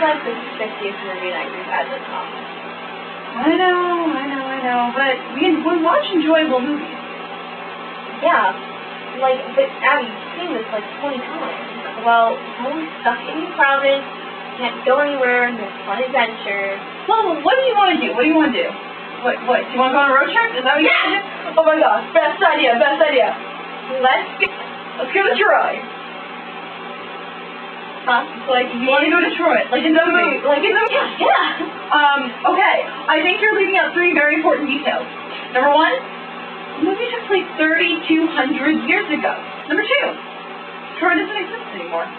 That's the sexiest movie night we've had this summer. I know, but we watch enjoyable movies. Yeah, but Abby, you've seen this 20 times. Well, I'm stuck in Providence, can't go anywhere, there's fun adventure. Well, what do you want to do? What do you want to do? What, do you want to go on a road trip? Is that what you want to do? Oh my gosh, best idea. Let's go to Troy. Huh? You want to go to Detroit, like in the movie. Yeah. Okay, I think you're leaving out 3 very important details. Number 1, the movie took place 3,200 years ago. Number 2, Troy doesn't exist anymore.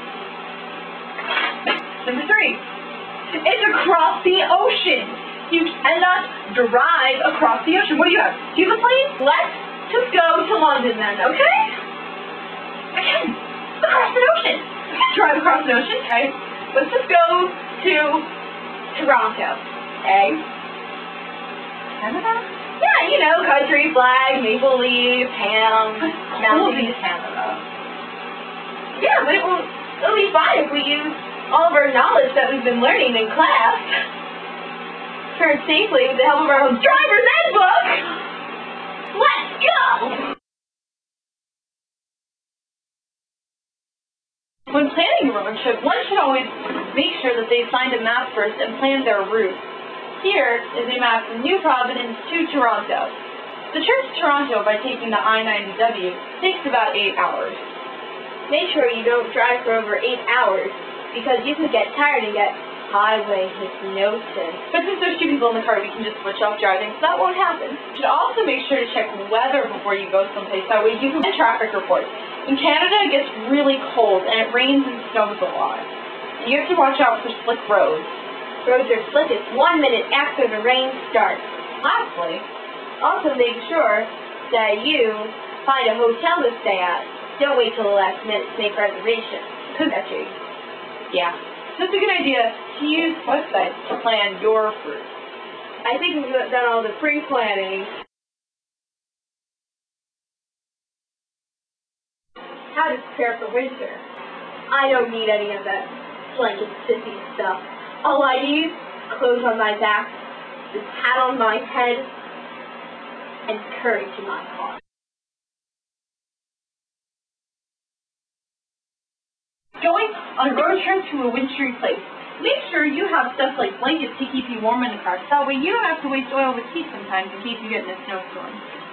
Number 3, it's across the ocean. You cannot drive across the ocean. What do you have? Do you have a plane? Let's just go to London then, okay? Again, across the ocean. We can't drive across the ocean, okay? Let's just go to Toronto, okay? Canada? Yeah, country flag, maple leaf, ham, Mountains. Canada. Yeah, but it'll be fine if we use all of our knowledge that we've been learning in class. Turn safely with the help of our own driver's ed book. Let's go! When planning a road trip, one should always make sure that they find a map first and plan their route. Here is a map from New Providence to Toronto. The trip to Toronto by taking the I-90W takes about 8 hours. Make sure you don't drive for over 8 hours, because you can get tired and get highway hypnosis. But since there's 2 people in the car, we can just switch off driving, so that won't happen. You should also make sure to check weather before you go someplace. That way you can get traffic reports. In Canada, it gets really cold, and it rains and snows a lot. You have to watch out for slick roads. Roads are slickest 1 minute after the rain starts. Lastly, also make sure that you find a hotel to stay at. Don't wait till the last minute to make reservations. Yeah. So it's a good idea to use websites to plan your route. I think we've done all the pre-planning. How to prepare for winter. I don't need any of that blanket sissy stuff. All I need, clothes on my back, this hat on my head, and courage in my heart. Going on a road trip to a wintry place. Make sure you have stuff like blankets to keep you warm in the car, so that way you don't have to waste oil with heat sometimes in case you get in a snowstorm.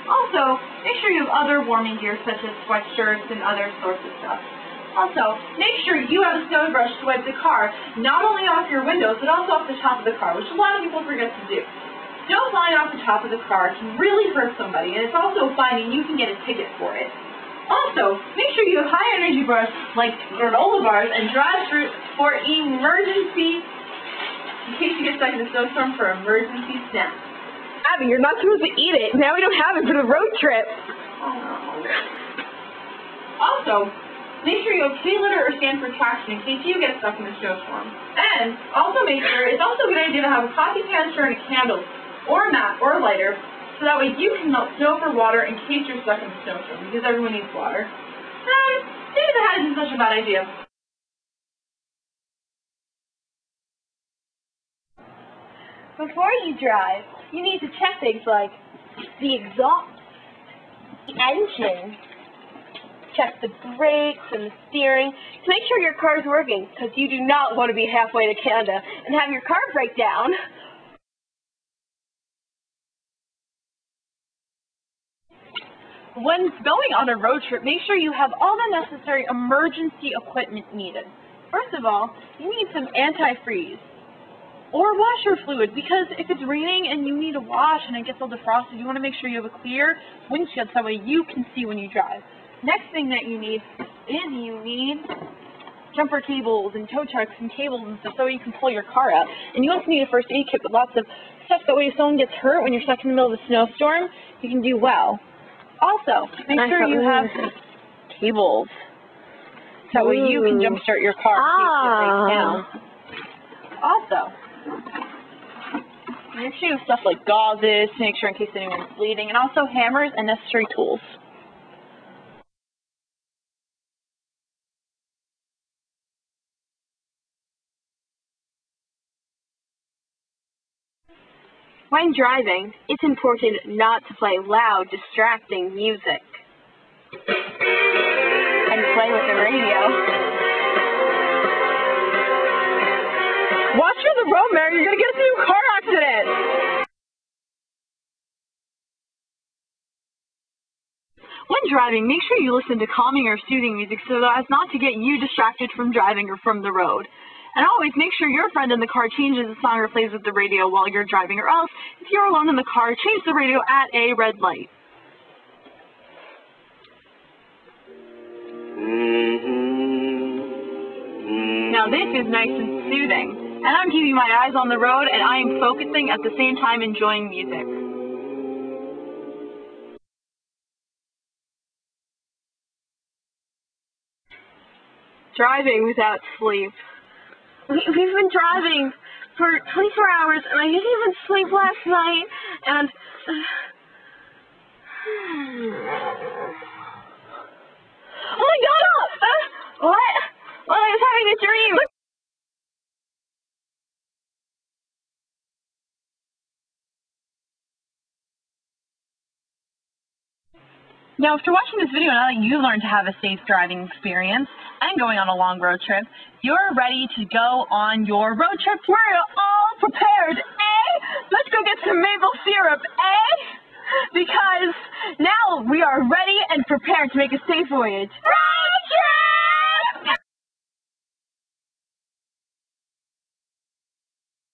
Also, make sure you have other warming gear such as sweatshirts and other sorts of stuff. Also, make sure you have a snow brush to wipe the car, not only off your windows, but also off the top of the car, which a lot of people forget to do. Snow flying off the top of the car can really hurt somebody, and it's also a fine and you can get a ticket for it. Also, make sure you have high energy bars like granola bars and dry fruit for emergency, in case you get stuck in a snowstorm, for emergency snacks. Abby, you're not supposed to eat it. Now we don't have it for the road trip. Also, make sure you have hay litter or stand for traction in case you get stuck in a snowstorm. And also make sure, it's also a good idea to have a coffee canister and a candle, or a mat, or a lighter, so that way you can melt snow for water in case you're stuck in a snowstorm, because everyone needs water. And maybe the hat isn't such a bad idea. Before you drive, you need to check things like the exhaust, the engine, check the brakes and the steering to make sure your car is working, because you do not want to be halfway to Canada and have your car break down. When going on a road trip, make sure you have all the necessary emergency equipment needed. First of all, you need some antifreeze or washer fluid, because if it's raining and you need to wash and it gets all defrosted, you want to make sure you have a clear windshield so that way you can see when you drive. Next thing that you need is jumper cables and tow trucks and cables and stuff so you can pull your car out. And you also need a first aid kit with lots of stuff that way if someone gets hurt when you're stuck in the middle of a snowstorm, you can do well. Also, make sure you have cables so that way you can jumpstart your car in case it breaks down. Also, make sure you have stuff like gauzes to make sure in case anyone's bleeding, and also hammers and necessary tools. When driving, it's important not to play loud, distracting music. And play with the radio. Watch for the road, Mary. You're going to get into a car accident. When driving, make sure you listen to calming or soothing music so as not to get you distracted from driving or from the road. And always make sure your friend in the car changes the song or plays with the radio while you're driving, or else, if you're alone in the car, change the radio at a red light. Now this is nice and soothing. And I'm keeping my eyes on the road, and I am focusing at the same time enjoying music. Driving without sleep. We've been driving for 24 hours, and I didn't even sleep last night, and... Oh my God! What? Well, I was having a dream! Now, after watching this video, now that you've learned to have a safe driving experience and going on a long road trip, you're ready to go on your road trip. We're all prepared, eh? Let's go get some maple syrup, eh? Because now we are ready and prepared to make a safe voyage. Right!